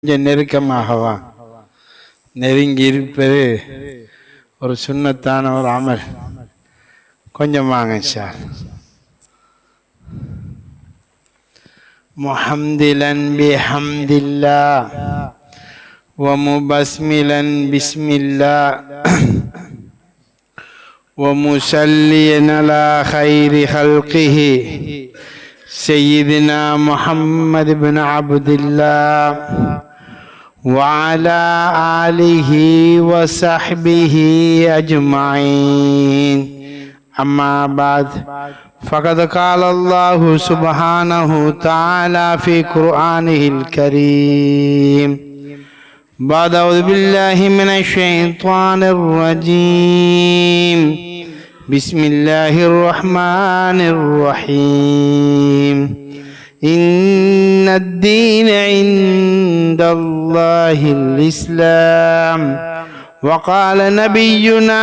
கொஞ்சம் நெருக்கமாகவா நெருங்கி இருப்பது ஒரு சுன்னத்தான ஒரு அமல். கொஞ்சம் வாங்க சார். முஹம்திலன் பிஹம்தில்லாஹ் வ முபஸ்மிலன் பிஸ்மில்லாஹ் வ முஸல்லியன் அலா கைரி ஹல்கிஹி سيدنا محمد بن عبد الله وعلى آله وصحبه أجمعين. أما بعد فقد قال الله سبحانه وتعالى في قرآنه الكريم بعد أعوذ بالله من الشيطان الرجيم بسم الله الرحمن الرحيم إن الدين عند الله الإسلام وقال نبينا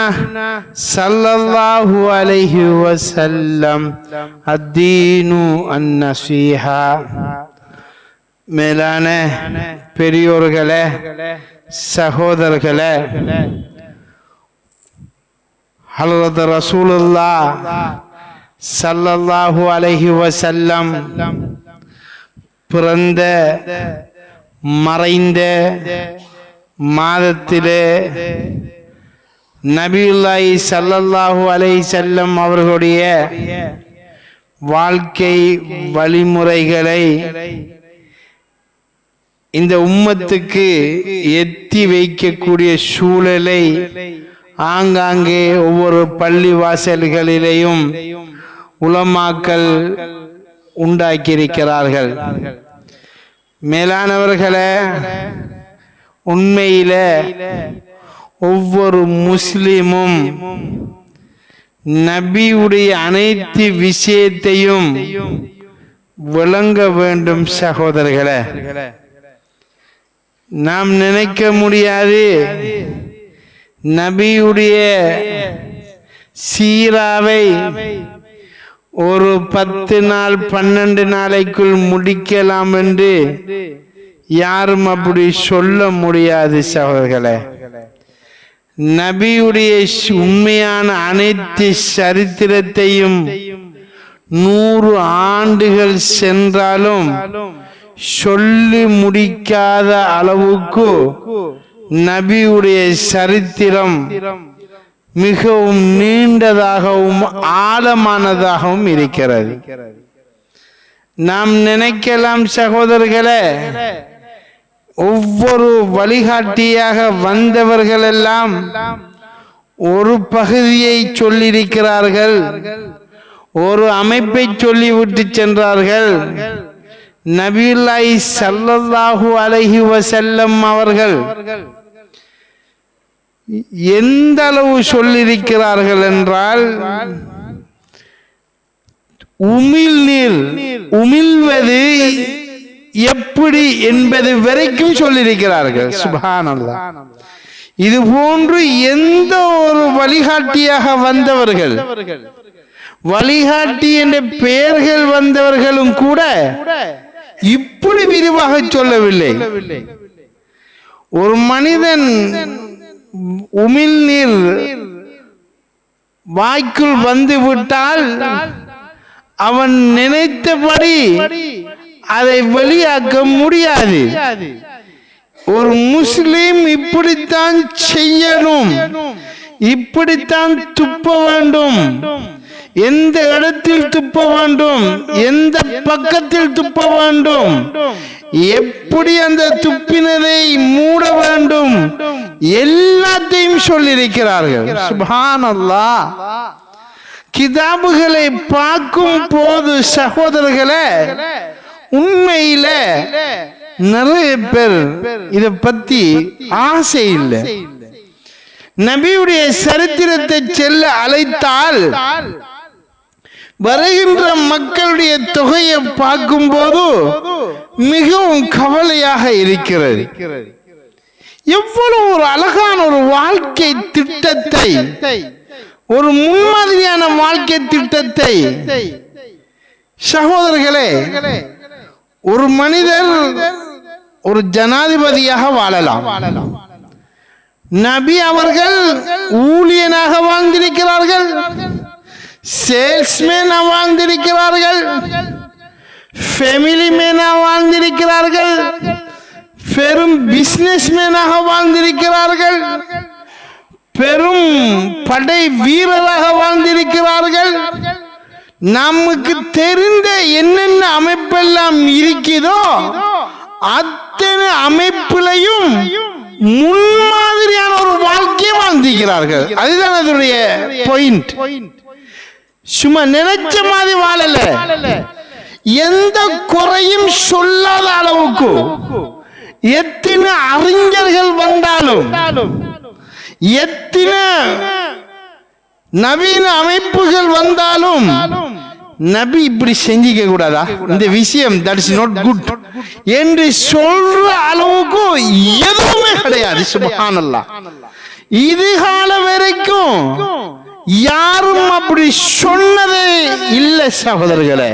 صلى الله عليه وسلم الدين النصيحة. மேலான பெரியோர்களே, சகோதரர்களே, ஹலரத் ரசூலுல்லாஹ் ஸல்லல்லாஹு அலைஹி வஸல்லம் பிறந்த மறைந்த மாதத்திலே நபியுல்லாஹி ஸல்லல்லாஹு அலைஹி வஸல்லம் அவர்களுடைய வாழ்க்கை வழிமுறைகளை இந்த உம்மத்துக்கு எத்தி வைக்கக்கூடிய சூழலை ஆங்காங்கே ஒவ்வொரு பள்ளி வாசல்களிலேயும் உலமாக்கள் உண்டாக்கியிருக்கிறார்கள். மேலானவர்களே, உண்மையில ஒவ்வொரு முஸ்லிமும் நபியுடைய அனைத்து விஷயத்தையும் விளங்க வேண்டும். சகோதரர்களே, நாம் நினைக்க முடியாது நபியுடைய சீராவை ஒரு 10 நாள் 12 நாளைக்குள் முடிக்கலாம் என்று யாரும் அப்படி சொல்ல முடியாது. சகோதரர்களே, நபியுடைய உண்மையான அனைத்து சரித்திரத்தையும் 100 ஆண்டுகள் சென்றாலும் சொல்லி முடிக்காத அளவுக்கு நபியுடைய சரித்திரம் மிகவும் நீண்டதாகவும் ஆழமானதாகவும் இருக்கிறது. நாம் நினைக்கலாம் சகோதரர்களே, ஒவ்வொரு வழிகாட்டியாக வந்தவர்கள் எல்லாம் ஒரு பகுதியை சொல்லியிருக்கிறார்கள், ஒரு அமைப்பை சொல்லிவிட்டு சென்றார்கள். நபியுல்லாஹி ஸல்லல்லாஹு அலைஹி வஸல்லம் அவர்கள் எந்த அளவு சொல்லியிருக்கிறார்கள் என்றால், உமிழ்வது எப்படி என்பது வரைக்கும் சொல்லியிருக்கிறார்கள். சுப்ஹானல்லாஹ். இது போன்று எந்த ஒரு வழிகாட்டியாக வந்தவர்கள், வழிகாட்டி என்ற பெயர்கள் வந்தவர்களும் கூட இப்படி விரிவாக சொல்லவில்லை. ஒரு மனிதன் உமிழ்நீர் வாய்க்குள் வந்து விட்டால் அவன் நினைத்தபடி அதை வெளியாக்க முடியாது. ஒரு முஸ்லிம் இப்படித்தான் செய்யணும், இப்படித்தான் துப்ப வேண்டும், எந்த இடத்தில் துப்ப வேண்டும், எந்த பக்கத்தில் துப்ப வேண்டும், எப்படி அந்த துப்பினரை மூட வேண்டும், எல்லாத்தையும் சொல்லியிருக்கிறார்கள். சுப்ஹானல்லாஹ். கிதாபுகளை பார்க்கும் போது சகோதரர்களே, உண்மையில நிறைய பேர் இதை பத்தி ஆசை இல்லை. நபியுடைய சரித்திரத்தை செல்ல அழைத்தால் வருகின்ற மக்களுடைய தொகையை பார்க்கும் போது மிகவும் கவலையாக இருக்கிறது. எவ்வளவு ஒரு அழகான ஒரு வாழ்க்கை திட்டத்தை, ஒரு முன்மாதிரியான வாழ்க்கை திட்டத்தை சகோதரர்களே, ஒரு மனிதர் ஒரு ஜனாதிபதியாக வாழலாம். நபி அவர்கள் ஊழியனாக வாழ்ந்திருக்கிறார்கள், சேல்ஸ்மேனாக வாழ்ந்திருக்கிறார்கள், ஃபேமிலி மேனாக வாழ்ந்திருக்கிறார்கள், பெரும் பிசினஸ்மேனாக வாழ்ந்திருக்கிறார்கள், பெரும் படை வீரராக வாழ்ந்திருக்கிறார்கள். நமக்கு தெரிந்த என்னென்ன அமைப்பெல்லாம் இருக்கிறதோ அத்தனை அமைப்பிலையும் முன்மாதிரியான ஒரு வாழ்க்கையை வாழ்ந்திருக்கிறார்கள். அதுதான் அதனுடைய பாயிண்ட். சும்மா நினைச்ச மாதிரி வாழல, எந்த குறையும் சொல்லாத அளவுக்கு எத்தனை அறிஞர்கள் வந்தாலும், எத்தனை நவீன அமைப்புகள் வந்தாலும் நபி இப்படி செஞ்சிக்க கூடாதா, இந்த விஷயம் தட் இஸ் நாட் குட் என்று சொல்ற அளவுக்கு எதுவுமே கிடையாது. சுப்ஹானல்லாஹ். இது கால வரைக்கும் யாரும் அப்படி சொன்னதே இல்லை சகோதரர்களே.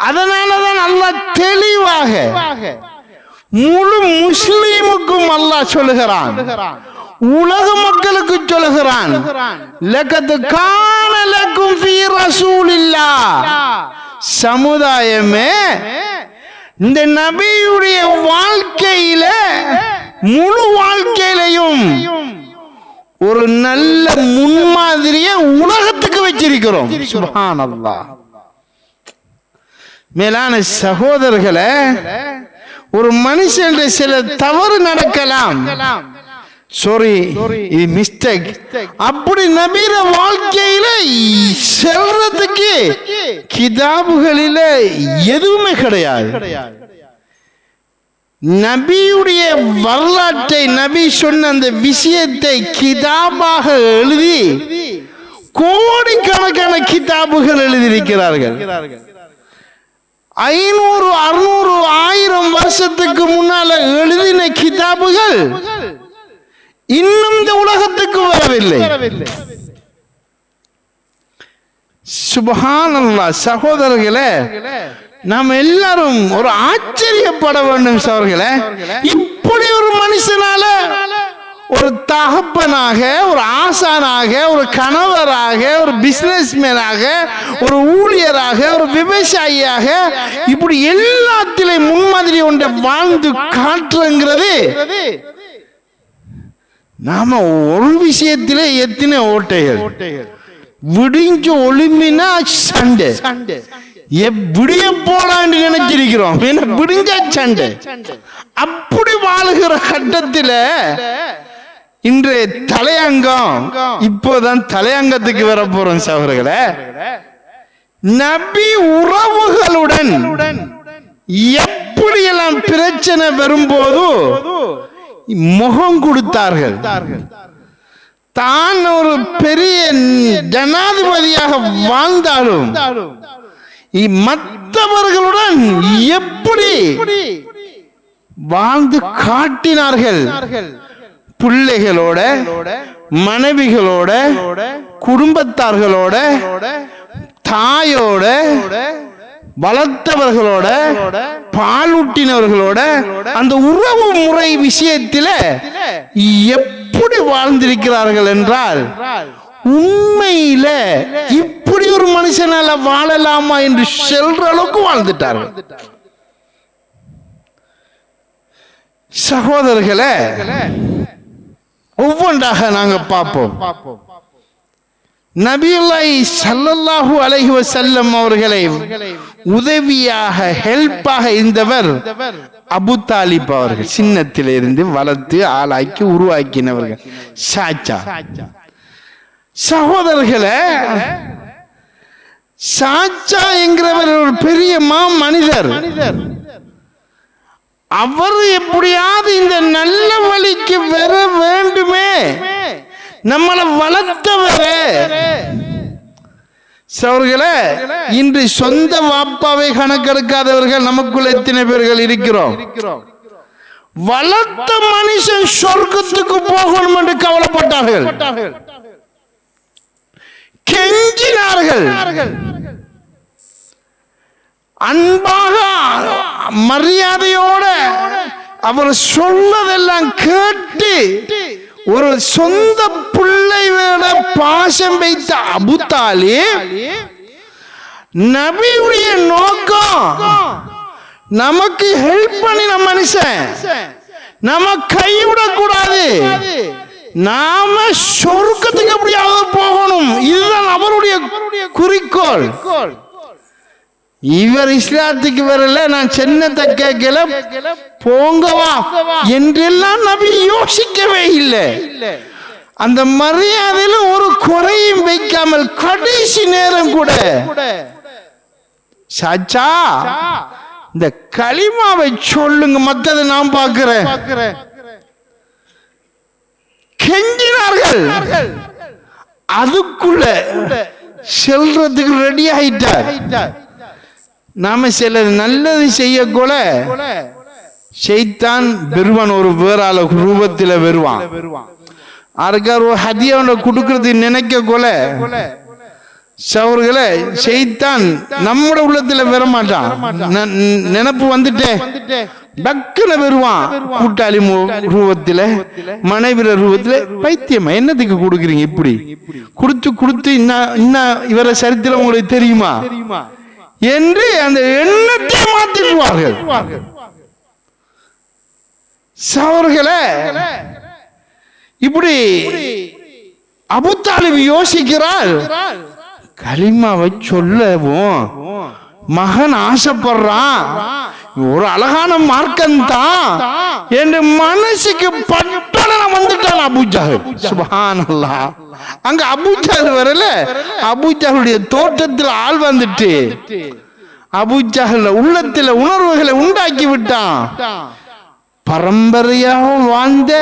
அதனாலதான் அல்லாஹ் தெளிவாக முழு முஸ்லிமுக்கும் அல்லாஹ் சொல்லுகிறான், உலக மக்களுக்கு சொல்லுகிறான், லகத் கான லகும் ஃபீ ரசூலில்லாஹ், சமுதாயமே இந்த நபியுடைய வாழ்க்கையில முழு வாழ்க்கையிலையும் ஒரு நல்ல முன்மாதிரியை உலகத்துக்கு வச்சிருக்கிறோம். சுப்ஹானல்லாஹ். மேலான சகோதரர்களே, ஒரு மனுஷன் சில தவறு நடக்கலாம், சாரி இது மிஸ்டேக், அப்படி நபிர வாழ்க்கையில செல்றதுக்கு கிதாபுகளில எதுவுமே கிடையாது. நபியுடைய வரலாற்றை, நபி சொன்ன அந்த விஷயத்தை கிதாபாக எழுதி கோடிக்கணக்கான கிதாபுகள் எழுதியிருக்கிறார்கள். 500, 600, 1000 வருஷத்துக்கு முன்னால எழுதின கிதாபுகள் இன்னும் இந்த உலகத்துக்கு வரவில்லை. சுப்ஹானல்லாஹ். சகோதரர்களே, நாம் எல்லாரும் ஒரு ஆச்சரியப்பட வேண்டும் சகோதரர்களே. இப்படி ஒரு மனுஷனால ஒரு தகப்பனாக, ஒரு ஆசானாக, ஒரு கணவராக, ஒரு பிசினஸ்மேனாக, ஒரு ஊழியராக, ஒரு விவசாயியாக, இப்படி எல்லாத்திலையும் முன்மாதிரி ஒன்றை வாழ்ந்து காட்டுங்கிறது, நாம ஒரு விஷயத்திலே எத்தனை ஓட்டைகள். விடிஞ்ச ஒளிமினா சண்டை, விடிய போலான்னு நினைச்சிருக்கிறோம், விடிஞ்ச சண்டை. அப்படி வாழுகிற கட்டத்தில் இன்றைய தலையங்கம், இப்போதான் தலையங்கத்துக்கு வர போறோம் சகோதரர்களே. நபி உறவுகளுடன் எப்படியெல்லாம் பிரச்சனை வரும்போது முகம் கொடுத்தார்கள். தான் ஒரு பெரிய ஜனாதிபதியாக வாழ்ந்தாலும் மற்றவர்களுடன் எப்படி வாழ்ந்து காட்டினார்கள். பிள்ளைகளோட, மனைவிகளோட, குடும்பத்தார்களோட, தாயோட, வளர்த்தவர்களோட, பாலூட்டினவர்களோட, அந்த உறவு முறை விஷயத்தில் எப்படி வாழ்ந்திருக்கிறார்கள் என்றால், உண்மையில இப்படி ஒரு மனுஷனால வாழலாமா என்று சொல்ற அளவுக்கு வாழ்ந்துட்டார்கள். சகோதரர்களே, ஒவ்வொன்றாக நாங்க பார்ப்போம். நபியுல்லாஹி ஸல்லல்லாஹு அலைஹி வஸல்லம் அவர்களை உதவியாக, ஹெல்ப்பாக இருந்தவர் அபு தாலிப் அவர்கள். சின்னத்திலிருந்து வளர்த்து ஆளாக்கி உருவாக்கினவர்கள் சாச்சா. சகோதரர்களே, சாச்சா என்கிறவர் ஒரு பெரிய மனிதர். அவர் எப்படியாவது இந்த நல்ல வழிக்கு வர வேண்டுமே, நம்மளை வளர்த்தவரே. சகோதரர்களே, இன்று சொந்த வாப்பாவை கணக்கெடுக்காதவர்கள் நமக்குள்ள எத்தனை பேர்கள் இருக்கிறோம். வளர்த்த மனுஷன் சொர்க்கத்துக்கு போகணும் என்று கவலைப்பட்டார்கள், கெஞ்சினார்கள். அன்பாக மரியாதையோட அவர் சொல்லதெல்லாம் கேட்டு ஒரு சொந்த பிள்ளை மேல பாசம் வைத்த அபூ தாலிப் நபியுடைய நோக்கம் நமக்கு ஹெல்ப் பண்ணின மனுஷன் நம்ம கைவிடக்கூடாது, நாம சொர்க்கத்துக்கு எப்படியாவது போகணும், இதுதான் அவருடைய குறிக்கோள். இவர் இஸ்லாத்துக்கு வரல, நான் சின்னத்தை கேட்கல, போங்கவா என்றெல்லாம் நபி யோசிக்கவே இல்லை. அந்த மரியாதையில ஒரு குறையும் வைக்காமல் கடைசி நேரம் கூட சாச்சா இந்த கலிமாவை சொல்லுங்க, மத்ததை நான் பார்க்கிறேன் கெஞ்சினார்கள். அதுக்குள்ள செல்றதுக்கு ரெடி ஆயிட்டார். நாம சிலர் நல்லது செய்யக்கூட ஷைத்தான் பெருவான், ஒரு வேறால ரூபத்தில் வருவான். யாருக்கார் ஒரு ஹதியாவை கொடுக்கறது நினைக்க கொல சவர்களே, ஷைத்தான் நம்மட உள்ளத்துல வர மாட்டான். நினைப்பு வந்துட்டே டக்குன வருவான். கூட்டாளி ரூபத்துல, மனைவி ரூபத்துல, பைத்தியமா என்னத்துக்கு கொடுக்குறீங்க, இப்படி கொடுத்து கொடுத்து இன்னும் இவர சரித்திரம் உங்களுக்கு தெரியுமா என்று அந்த எண்ணத்தை மாத்திடுவார்கள். சவர்களே, இப்படி அபூ தாலிப் யோசிக்கிறார். கலிமாவை சொல்லவும் மகன் ஆசைப்படுறான், ஒரு அழகான மார்க்கம் தான் என்று மனசுக்கு பட்டன வந்துட்டான் அபூ ஜஹல். சுப்ஹானல்லாஹ். அங்க அபூ ஜஹல் வரல, அபூ ஜஹலுடைய தோட்டத்தில் ஆள் வந்துட்டு அபூ ஜஹல் உள்ளத்துல உணர்வுகளை உண்டாக்கி விட்டான். பரம்பரையாக வாழ்ந்த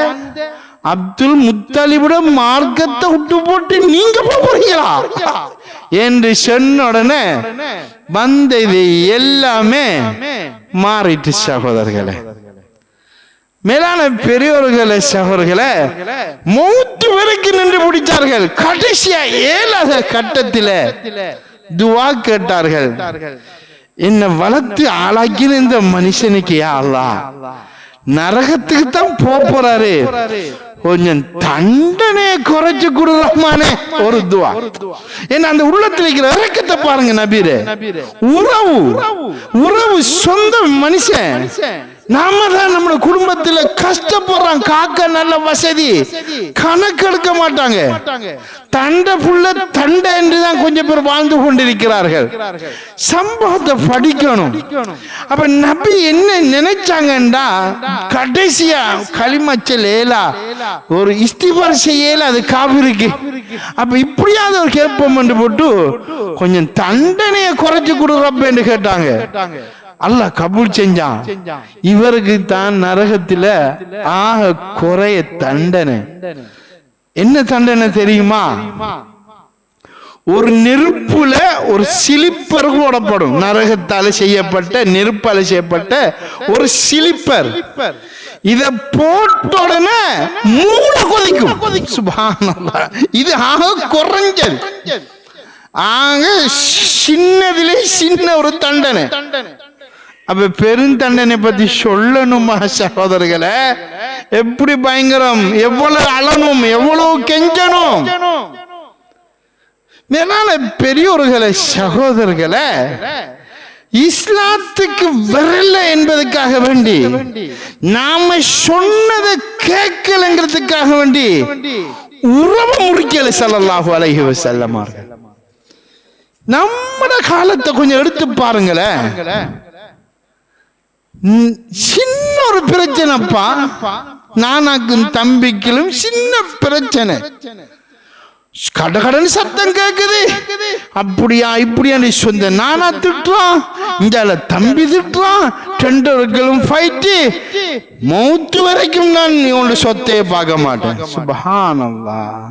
அப்துல் முத்தலிபுட மார்க்கத்தை விட்டு போட்டு நீங்க போறீங்களா என்று சொன்ன உடனே வந்தது எல்லாமே மாறிட்டு. சகோதரர்களே, மேலான பெரியோர்களே, சகோதரர்களே, மௌத்து வரைக்கும் நின்று பிடித்தார்கள். கடைசியா 7வது கட்டத்தில் துவா கேட்டார்கள். என்ன வளர்த்து ஆளாக்கின இந்த மனுஷனுக்கு யா அல்லாஹ் நரகத்துக்கு தான் போறாரு, கொஞ்சம் தண்டனையை குறைச்சு கொடுமானே ஒரு துவா. ஏன்னா அந்த உள்ளத்துல இருக்கிற இறக்கத்தை பாருங்க நபீரே. உறவு உறவு சொந்த மனுஷன். நாம தான் நம்ம குடும்பத்துல கஷ்டப்படுறான், காக்க நல்ல வசதி கணக்கெடுக்க மாட்டாங்க. தண்டை புள்ள தண்டை என்றுதான் கொஞ்சம் பேர் வாழ்ந்து கொண்டிருக்கிறார்கள். சம்பவத்தை படிக்கணும். அப்ப நபி என்ன நினைச்சாங்கண்டா, கடைசியா களிமச்சல் ஏலா ஒரு இஸ்திபார் செய்யல, அது காவிருக்கு. அப்ப இப்படியாவது ஒரு கேட்போம் என்று போட்டு கொஞ்சம் தண்டனையை குறைச்சு கொடுறப்ப என்று கேட்டாங்க. அல்லாஹ் கபூல் செஞ்சான். இவருக்கு தான் நரகத்துல ஆக குறைய தண்டனை. என்ன தண்டனை தெரியுமா? ஒரு நெருப்புல ஒரு சிலிப்பர் போடப்படும். நரகத்தால செய்யப்பட்ட, நெருப்பால செய்யப்பட்ட ஒரு சிலிப்பர். இத போட்ட உடனே மூளை கொதிக்கும். சுப்ஹானல்லாஹ். இது ஆக குறைஞ்சது. ஆக சின்னதிலே சின்ன ஒரு தண்டனை. அப்ப பெருந்தண்டனை பத்தி சொல்லணுமா சகோதரர்களே? எப்படி பயங்கரம், எவ்வளவு அழணும், எவ்வளவு கெஞ்சணும். மேலான பெரியோர்களே, சகோதரர்களே, இஸ்லாத்துக்கு வரல என்பதற்காக வேண்டி, நாம சொன்னதை கேட்கலங்கிறதுக்காக வேண்டி உறவு முறிக்கல ஸல்லல்லாஹு அலைஹி வஸல்லம். நம்மட காலத்தை கொஞ்சம் எடுத்து பாருங்களேன். சின்ன ஒரு பிரச்சனைப்பா, நானாக்கும் தம்பிக்கும் சின்ன பிரச்சனை, கடகடன் சத்தம் கேக்குது. அப்படியா இப்படியா சொந்த நானா திட்டுறான், இந்த தம்பி திட்டுறான், ரெண்டர்களும் ஃபைட்டு. மௌத்து வரைக்கும் நான் உன்னோட சொத்தையே பார்க்க மாட்டேன். சுப்ஹானல்லாஹ்.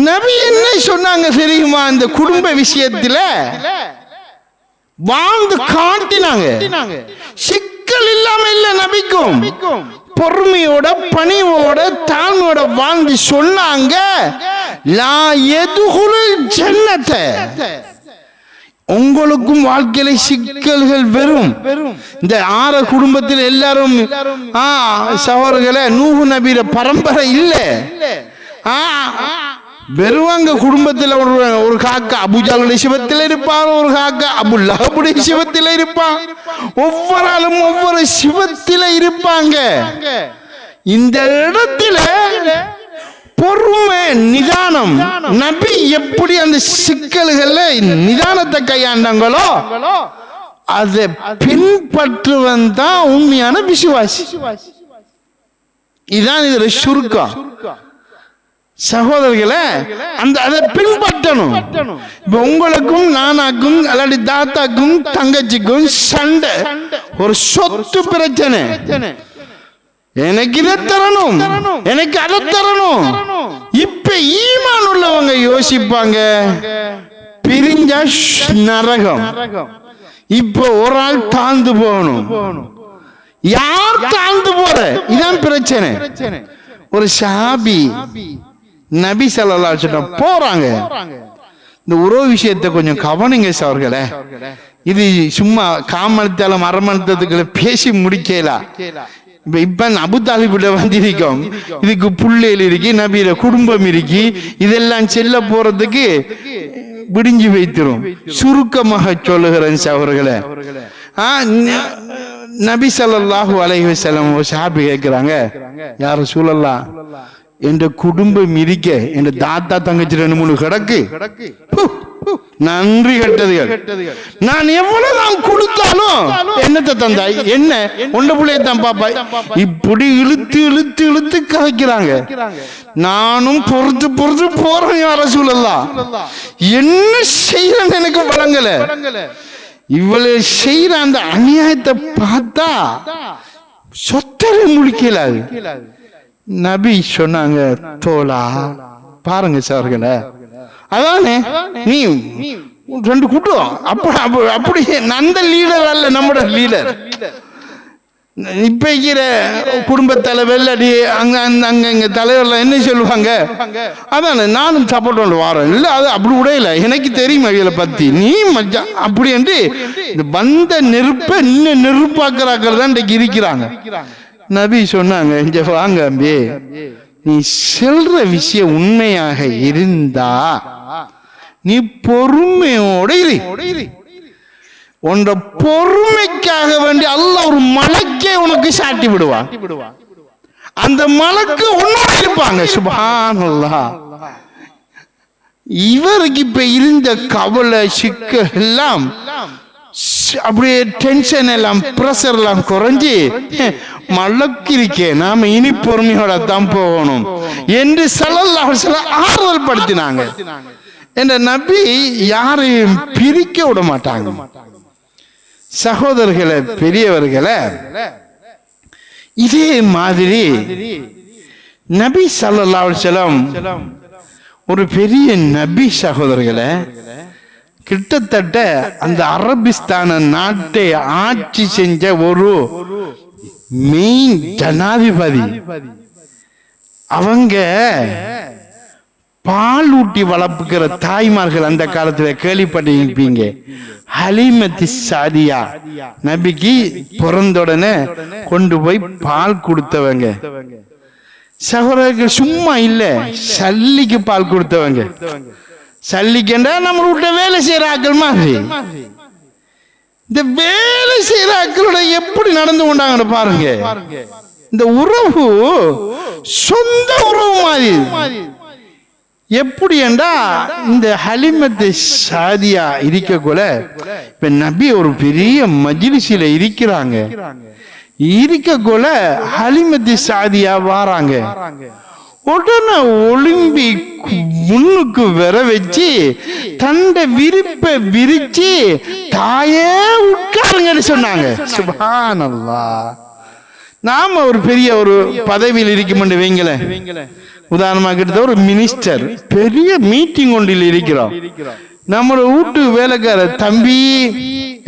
நபி என்ன சொன்னாங்க தெரியுமா? இந்த குடும்ப விஷயத்துல வாழ்ந்து காட்டினாங்க. சிக்கல் இல்லாம இல்ல, நபிக்கும் பொறுமையோட பணிவோட தாழ்மையோட வாழ்ந்து சொன்னாங்க. லா யதுகுலுல் ஜன்னத, உங்களுக்கும் வாழ்க்கையில சிக்கல்கள் வரும். இந்த 6 குடும்பத்தில் எல்லாரும் சகோதரர்களே நூஹ் நபியோட பரம்பரை இல்ல. வெறுவாங்க குடும்பத்தில் ஒரு காக்கா அபூஜாலுடைய சிவத்தில் இருப்பான், ஒரு காக்கா அபு லஹபுடைய சிவத்தில் இருப்பான். ஒவ்வொரு ஆளும் ஒவ்வொரு சிவத்தில் இருப்பாங்க. இந்த இடத்துல பொறுமை நிதானம், நபி எப்படி அந்த சிக்கல்களை நிதானத்தை கையாண்டாங்களோ அதை பின்பற்றுவன் தான் உண்மையான விசுவாசி. இதுதான் இதுல சுருக்கம். சகோதரர்களே, அதை பின்பற்றணும். இப்ப உங்களுக்கும் நானாக்கும் அல்லாடி தாத்தாக்கும் தங்கச்சிக்கும் சண்டை, ஒரு சொத்து பிரச்சனை, எனக்கு இதை தரணும், எனக்கு அதை தரணும். இப்ப ஈமான் உள்ளவங்க யோசிப்பாங்க, பிரிஞ்சா நரகம். இப்ப ஒரு ஆள் தாழ்ந்து போகணும். யார் தாழ்ந்து போற? இதான் பிரச்சனை. ஒரு ஷாபி நபி ஸல்லல்லாஹு அலைஹி வஸல்லம் போறாங்க. இந்த உறவு விஷயத்தை கொஞ்சம் கவனிங்க அவர்களே. இது சும்மா காமனத்தாலும் அரமணத்துக்குள்ள பேசி முடிக்கலாம். இப்ப அபு தாலிபிட்ட வந்திருக்கோம். இதுக்கு புள்ளையில் இருக்கு, நபியில குடும்பம் இருக்கு. இதெல்லாம் செல்ல போறதுக்கு விடிஞ்சு வைத்திரும். சுருக்கமாக சொல்லுகிறேன் அவர்களே. நபி ஸல்லல்லாஹு அலைஹி வஸல்லம் சஹாபி கேட்கிறாங்க, யா ரசூலல்லாஹ், என்ற குடும்பம் இருக்க, என்ற தாத்தா தங்கச்சி 2-3 கிடக்கு, நன்றி கட்டதுகள். நான் எவ்வளவுதான் கொடுத்தாலும் என்னத்தை தந்தாய், என்ன ஒன்ற பிள்ளையத்தான் பாப்பாய், இப்படி இழுத்து இழுத்து இழுத்து கதைக்கிறாங்க. நானும் பொறுத்து பொறுத்து போறேன். யா ரசூலல்லாஹ், என்ன செய்யறேன்னு எனக்கு வழங்கல. இவ்வளவு செய்யற அந்த அநியாயத்தை பார்த்தா சொத்தரை முடிக்கலாது. நபி சொன்னாங்க, தோலா பாருங்க சார்களே, அதானே நீ 2 கூட்டம் அப்படி அந்த லீடர் அல்ல, நம்மட லீடர். இப்ப இருக்கிற குடும்ப தலைவர் அங்க தலைவர்லாம் என்ன சொல்லுவாங்க, அதானே நானும் சப்போர்ட் பண்ண வாரேன். இல்ல அது அப்படி கூட இல்லை, எனக்கு தெரியும் அவைகளை பத்தி, நீ மச்சா அப்படி என்று இந்த வந்த நெருப்பை இன்னும் நெருப்பாக்குறாக்கள் தான் இன்றைக்கு இருக்கிறாங்க. நபி சொன்னாங்க, இங்க வாங்க அம்பி, நீ சொல்ற விஷயம் உண்மையாக இருந்தா நீ பொறுமையோட இரு. உன்ற பொறுமைக்காக வேண்டி அல்லாஹ் ஒரு மலக்கே உனக்கு சாட்டி விடுவான். அந்த மலக்கு உன்னோட இருப்பாங்க. சுப்ஹானல்லாஹ். இவருக்கு இப்ப இருந்த கவலை சிக்கல் எல்லாம் அப்படியே டென்ஷன் எல்லாம் பிரஷர் எல்லாம் குறைஞ்சி, மலக்கு இருக்கே நாம இனி பொறுமையோட தான் போகணும் என்று ஸல்லல்லாஹு அலைஹி வஸல்லம் ஆறுதல் படுத்தினாங்க. என்ற நபி யாரையும் பிரிக்க விட மாட்டாங்க. சகோதரர்களே, பெரியவர்களே, இதே மாதிரி நபி ஸல்லல்லாஹு அலைஹி வஸல்லம் ஒரு பெரிய நபி. சகோதரர்களே, கிட்டத்தட்ட அந்த அரபிஸ்தான நாட்டை ஆட்சி செஞ்ச ஒரு மெயின் ஜனாதிபதி. அவங்க பால் ஊட்டி வளர்ப்புக்கிற தாய்மார்கள் அந்த காலத்துல கேள்விப்பட்டிருப்பீங்க. ஹலீமத்து சாதியா நபிக்கு பிறந்தோடனே கொண்டு போய் பால் கொடுத்தவங்க. சகோதரர்கள் சும்மா இல்ல, சல்லிக்கு பால் கொடுத்தவங்க. சல்லிக்கண்டா நம்ம வீட்டுல வேலை செய்யற ஆக்கள் மாதிரி. இந்த வேலை செய்யற ஆக்களோட எப்படி நடந்து கொண்டாங்க பாருங்க. இந்த உறவு சொந்த உறவு மாதிரி. எப்படி என்றா இந்த ஹலிமத்து சாதியா இருக்கக்குள்ள இப்ப நபி ஒரு பெரிய மஜ்லிஸில இருக்கிறாங்க. இருக்கக்குள்ள ஹலிமத்து சாதியா வாராங்க. உடனே ஒளிம்பி முன்னுக்கு வர வச்சு தண்டை விரிப்பை விரிச்சு தாயே உட்காருங்கன்னு சொன்னாங்க. சுப்ஹானல்லாஹ். நாம ஒரு பெரிய ஒரு பதவியில் இருக்கும் வைங்களேன். உதாரணமாக கிட்ட ஒரு மினிஸ்டர் பெரிய மீட்டிங் ஒன்றில் இருக்கிறோம். நம்மளோட வீட்டு வேலைக்கார தம்பி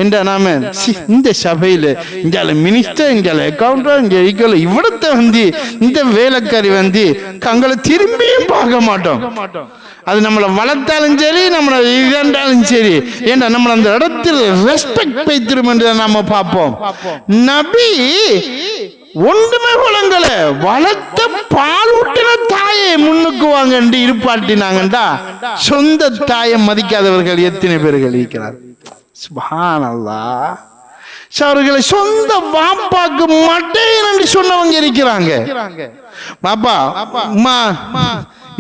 என்ற நாம இந்த சபையில இங்கால மினிஸ்டர் இங்கால அக்கௌண்டர் இங்க இருக்கல இவ்வளத்த வந்து இந்த வேலைக்காரி வந்து தங்களை திரும்பியும் பார்க்க மாட்டோம். அது நம்மளை வளர்த்தாலும் சரி, நம்மளை இருந்தாலும் சரி, ஏன்னா நம்மளை அந்த இடத்தில் ரெஸ்பெக்ட் வைத்திரும் என்று நம்ம பார்ப்போம். நபி ஒன்றுமே வளங்கல, வளர்த்த பால் ஊட்டின தாயை முன்னுக்கு வாங்க என்று இருப்பாட்டினாங்கண்டா சொந்த தாயை மதிக்காதவர்கள் எத்தனை பேர்கள் இருக்கிறார். சுப்ஹானல்லாஹ். அவர்களை சொந்த பாப்பாக்கு மட்டையன் என்று சொன்னவங்க இருக்கிறாங்க. பாப்பா அம்மா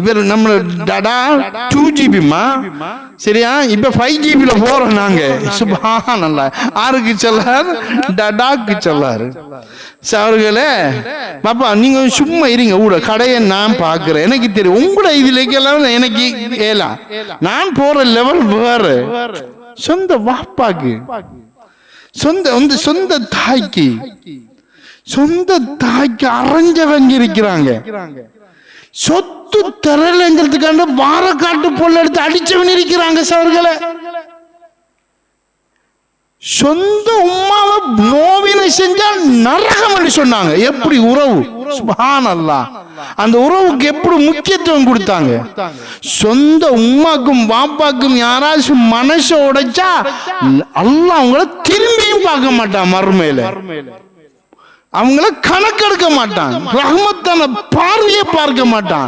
இவர் நம்ம டடா 2GB சரியா, இப்ப 5GB போறோம் நாங்க. சுப்ஹானல்லாஹ். ஆருக்கு சொல்லார்? டடாக்கு சொல்லாரு. அவர்களே பாப்பா நீங்க சும்மா இருங்க, ஊட கடையை நான் பாக்குறேன், எனக்கு தெரியும் உங்களோட இதுல எனக்கு ஏலாம், நான் போற லெவல் வேறு. சொந்த வாப்பாக்கு, சொந்த தாய்க்கு, சொந்த தாய்க்கு அரைஞ்சவங்க இருக்கிறாங்க. சொத்து தரலைங்கிறதுக்காண்ட வாரக்காட்டு பொருள் எடுத்து அடிச்சவன் இருக்கிறாங்க. அவர்களை சொந்த உம்மாவை நோவினை செஞ்சால் நரகம் என்று சொன்னாங்க. எப்படி உறவு? சுப்ஹானல்லாஹ். அந்த உறவுக்கு எப்படி முக்கியத்துவம் கொடுத்தாங்க. சொந்த உம்மாக்கும் பாப்பாக்கும் யாராச்சும் மனசை உடைச்சா அல்லாஹ் அவங்கள திரும்பியும் பார்க்க மாட்டான். மறுமையில அவங்கள கணக்கெடுக்க மாட்டான். ரஹ்மத்தான பார்வையை பார்க்க மாட்டான்.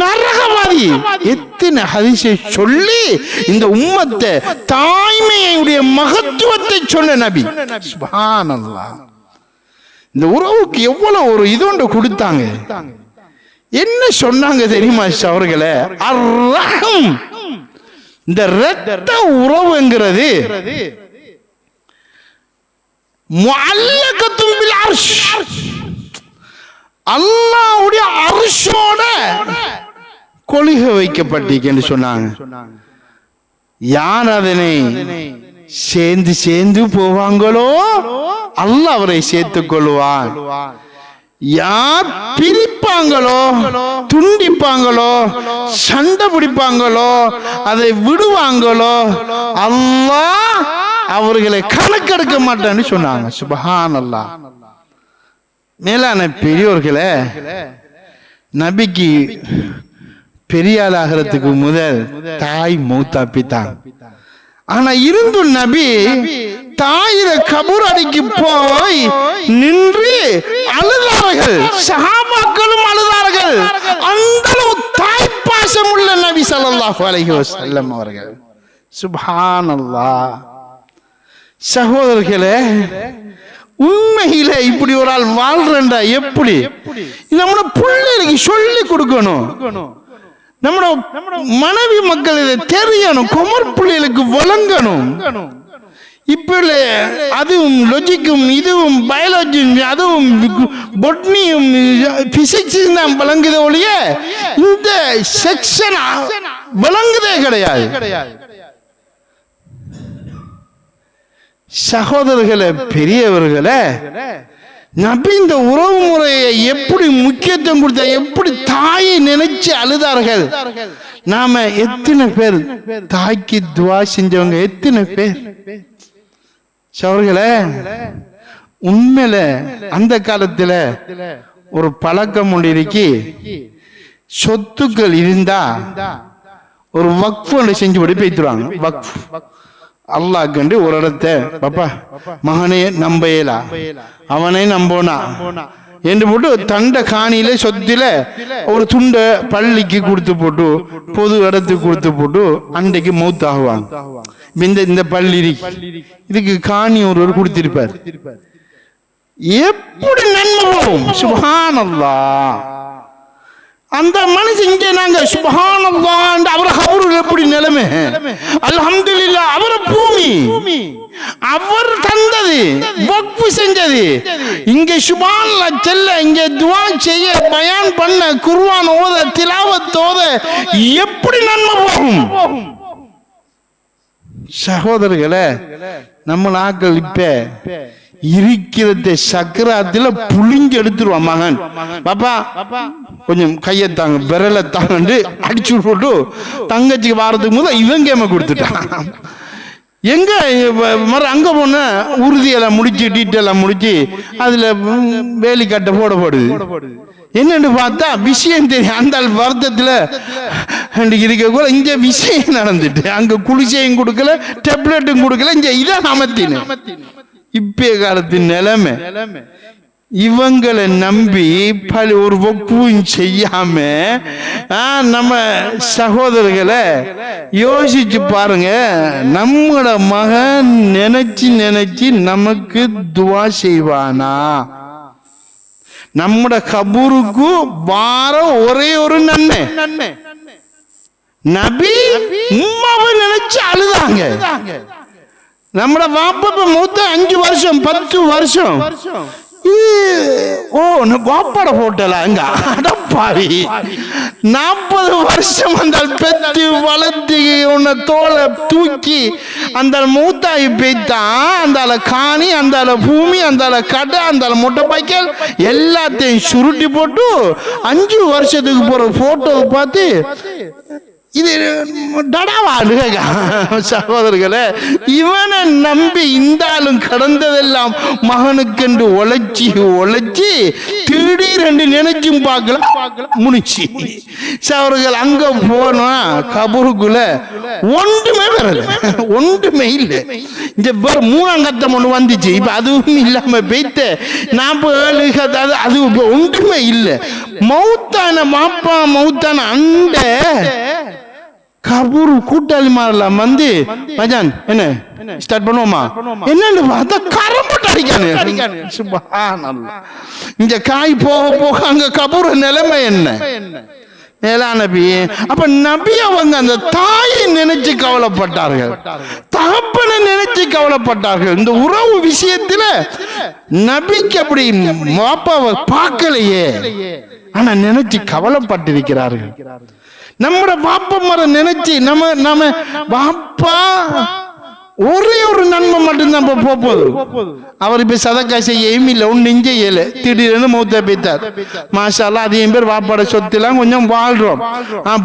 நரகவாதி. எத்தனை ஹதீஸை சொல்லி இந்த உம்மத்தை தாய்மையுடைய மகத்துவத்தை சொன்ன நபி. சுப்ஹானல்லாஹ். இந்த உறவுக்கு எவ்வளவு ஒரு இதோண்டு கொடுத்தாங்க. என்ன சொன்னாங்க தெரியுமா அவர்களே? அர்ரஹம். இந்த இரத்த உறவுங்கிறது முஅல்லகத்துன் பில் அர்ஷ், அல்லாஹ்வுடைய அர்ஷோட கொலிக வைக்கப்பட்டிருக்குன்னு சொன்னாங்க. யார் அதனை சேர்ந்து போவாங்களோ அல்லாஹ் அவரை சேர்த்துக் கொள்வான். யார் பிரிப்பாங்களோ, துண்டிப்பாங்களோ, சண்டை பிடிப்பாங்களோ, அதை விடுவாங்களோ அல்லாஹ் அவர்களை கணக்கெடுக்க மாட்டான்னு சொன்னாங்க. சுப்ஹானல்லாஹ். மேலான பெரியோர்களே, நபிக்கு பெரியாள் ஆகிறதுக்கு முதல் தாய் மௌத்தாப்பித்தான். ஆனா இருந்து நபி தாயிர கபூர் அடிக்கு போய் நின்று அழுதார்கள். சஹாபாக்களும் அழுதார்கள். அந்த தாய் பாசம் உள்ள நபி ஸல்லல்லாஹு அலைஹி வஸல்லம் அவர்கள். சுப்ஹானல்லாஹ். சகோதரர்களே, உண்மையில இப்படி ஒரு ஆள் வாழ்றா எப்படி நம்ம பிள்ளைகளுக்கு சொல்லி கொடுக்கணும். நம்ம மனைவி மக்கள் இதை தெரியணும், குமர் பிள்ளைகளுக்கு வழங்கணும். இப்ப அதுவும் லொஜிக்கும் இதுவும் பயாலஜியும் அதுவும் பொட்னியும் பிசிக்ஸ் தான் வழங்குதே ஒழிய இந்த செக்ஷன் வழங்குதே கிடையாது. சகோதரர்களே, பெரியவர்களே, நபி இந்த உறவு முறையை எப்படி முக்கியத்துவம் கொடுத்த, எப்படி தாயை நினைச்சு அழுதார்கள். நாம எத்தனை பேர் தாய்க்கு துவா செஞ்சவங்க? எத்தனை பேர்? சகோதரர்களே, உண்மையில அந்த காலத்துல ஒரு பழக்கம் ஒன்று இருக்கு. சொத்துக்கள் இருந்தா ஒரு வக்ஃப் ஒன்று செஞ்சு படி பேத்துருவாங்க. வக்ஃப் அல்லாஹ் கண்டு ஒரு இடத்த பாப்பா மகனே நம்பையலா, அவனை நம்போனா என்று போட்டு தண்ட காணியில சொத்தில ஒரு துண்டை பள்ளிக்கு கொடுத்து போட்டு பொது இடத்துக்கு கொடுத்து போட்டு அன்றைக்கு மௌத்தாகுவாங்க. இந்த பள்ளி இதுக்கு காணி ஒருவர் கொடுத்திருப்பார். எப்படி நன்மை போகும்? சுப்ஹானல்லாஹ். அந்த மனுஷன் இங்கே நாங்க சுப்ஹானல்லாஹ் அவர கபூர் எப்படி நிலைமை? அல்ஹம்துலில்லாஹ் அவர பூமி அவர் தந்தது, வக்ஃப் செஞ்சது. இங்க சுப்ஹானல்லாஹ் செல்ல, இங்க துஆ செய்ய, பயான் பண்ண, குர்ஆன் ஓத, திலாவத் ஓத எப்படி நன்மை போகும்? சகோதரர்களே, நம்ம நாட்கள் இப்ப இருக்கிறத சக்கராத்துல புளிஞ்சு எடுத்துருவான். மகன் பாப்பா கொஞ்சம் கையத்தாங்க, விரலை தாங்க அடிச்சு போட்டு தங்கச்சிக்கு வாரத்துக்கு முதல் இவன் கேம கொடுத்துட்டான். எங்க மறு அங்க போன உறுதியெல்லாம் முடிச்சு டீட்டெல்லாம் முடிச்சு அதுல வேலி கட்ட போடப்படுது. என்னன்னு பார்த்தா விஷயம் தெரியும். அந்த வருத்தத்துல இருக்க கூட இங்க விஷயம் நடந்துட்டு அங்க குளிசையும் கொடுக்கல டெப்லெட்டும் கொடுக்கல. இங்க இதான் அமத்தின இப்ப காலத்தின் நிலைமை. இவங்களை நம்பி ஒரு ஒப்பும் செய்யாம நம்ம சகோதரர்களை யோசிச்சு பாருங்க. நம்மளோட மகன் நினைச்சு நினைச்சு நமக்கு துவா செய்வானா? நம்மட கபூருக்கு வார ஒரே ஒரு நன்மை. நபி உம்மாவை நினைச்சு அழுதாங்க. நம்மட வாப்பா மூத்த 5 வருஷம் 10 வருஷம் வாப்பாட போட்டல அங்க அடப்பாவி 40 வருஷம் அந்த பெத்து வளர்த்து உன்னை தோலை தூக்கி அந்த மூத்தாயி பெய்தான். அந்த காணி அந்த பூமி அந்த கடை அந்த மொட்டை பாய்க்கல் எல்லாத்தையும் சுருட்டி போட்டு 5 வருஷத்துக்கு போற போட்டோ பார்த்து இது டடாவாடு சகோதரர்களே. இவனை நம்பி இந்த ஆளும் கடந்ததெல்லாம் மகனுக்கென்று உழைச்சி உழைச்சி திடீரென்று நினைச்சும் பார்க்கல முடிச்சு சகோதரர்கள். அங்க போனா கபூருக்குள்ள ஒன்றுமே வரல, ஒன்றுமே இல்லை. இந்த 3ஆம் கட்டம் ஒண்ணு வந்துச்சு. இப்ப அதுவும் இல்லாம போய்த்து 47 அது ஒன்றுமே இல்லை. மௌத்தான மாப்பா மௌத்தான அண்ட கபூர் கூட்டாளி மாறலாம் வந்து மஜான் என்ன ஸ்டார்ட் பண்ணுவோமா என்னன்னு பார்த்தா கரம் போட்டு அடிக்கானு. சுப்ஹானல்லாஹ். இந்த காய் போக போக அங்க கபூர் நிலைமை என்ன மேலான நபி. அப்ப நபி அவங்க அந்த தாயை நினைச்சு கவலைப்பட்டார்கள், தகப்பனை நினைச்சு கவலைப்பட்டார்கள். இந்த உறவு விஷயத்துல நபிக்கு அப்படி வாப்பாவை பார்க்கலையே, ஆனா நினைச்சு கவலைப்பட்டிருக்கிறார்கள். நம்மட பாப்பா மரம் நினைச்சு நம்ம பாப்பா ஒரே ஒரு நன்மை மட்டும்தான் போகுது. அவர் இப்ப சதக்கா செய்யவும் இல்லை, ஒன்றும் செய்யல. திடீர்னு மௌத்தா போய்த்தார். மாஷா அல்லாஹ். அதிகம் பேர் பாப்பாட சொத்துலாம் கொஞ்சம் வாழ்றோம்.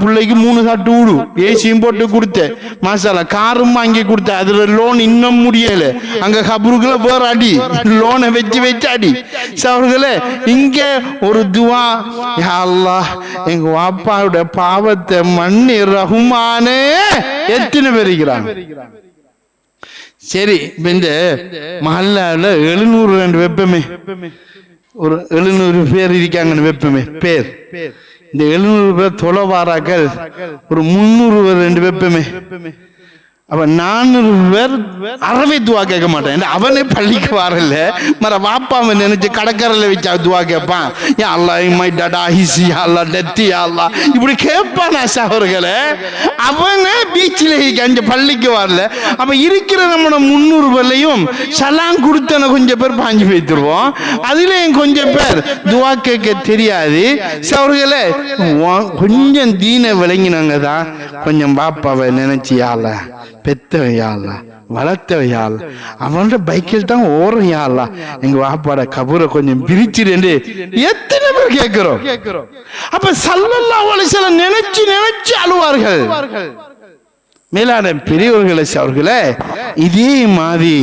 பிள்ளைக்கு 3 சாட்டு ஊடு ஏசியும் போட்டு கொடுத்தேன். மாஷா அல்லாஹ். காரும் வாங்கி கொடுத்தேன். அதுல லோன் இன்னும் முடியல. அங்க கபருக்குள்ள வேற அடி, லோனை வச்சு வச்சு அடி. அவர்களே இங்க ஒரு துவா, யா அல்லாஹ் எங்க வாப்பாவோட பாவத்தை மன்னி ரஹ்மானே. எத்தனை பேர் இருக்கிறாங்க? சரி, இந்த மஹல்லால 702 வெப்பமே, ஒரு 700 பேர் இருக்காங்கன்னு வெப்பமே பேர். இந்த 700 பேர் தொலைவாராக்கள் ஒரு 302 வெப்பமே. அப்ப 400 பேர் அறவே துவா கேட்க மாட்டேன். அவனே பள்ளிக்கு வரல, மற வாப்பாவை நினைச்சு கடற்கரையில வச்சா துவா கேட்பான். யா அல்லாஹ் மை டடா ஹிசி யா அல்லாஹ் டெத்தி யா அல்லாஹ் இப்படி கேட்பானா சகோதரர்களே. அவனே பீச்சில் அஞ்சு பள்ளிக்கு வரல. அப்ப இருக்கிற நம்ம 300 பேர்லையும் சலாம் கொடுத்தன கொஞ்சம் பேர் பாஞ்சு வைத்துருவோம். அதுலயும் கொஞ்சம் பேர் துவா கேட்க தெரியாது. சகோதரர்களே கொஞ்சம் தீன விளங்கினாங்க தான் கொஞ்சம் பாப்பாவை நினைச்சு யா அல்லாஹ் பெத்தவையால வளர்த்தவையால் அவனோட பைக்கில் தான் ஓரையால எங்க வாப்பாட கபூரை கொஞ்சம் பிரிச்சிரு எத்தனை பேர் கேட்கிறோம். அப்ப ஸல்லல்லாஹு அலைஹி வஸல்லம் நினைச்சு நினைச்சு அழுவார்கள். மேலான பெரியவர்களே அவர்களே, இதே மாதிரி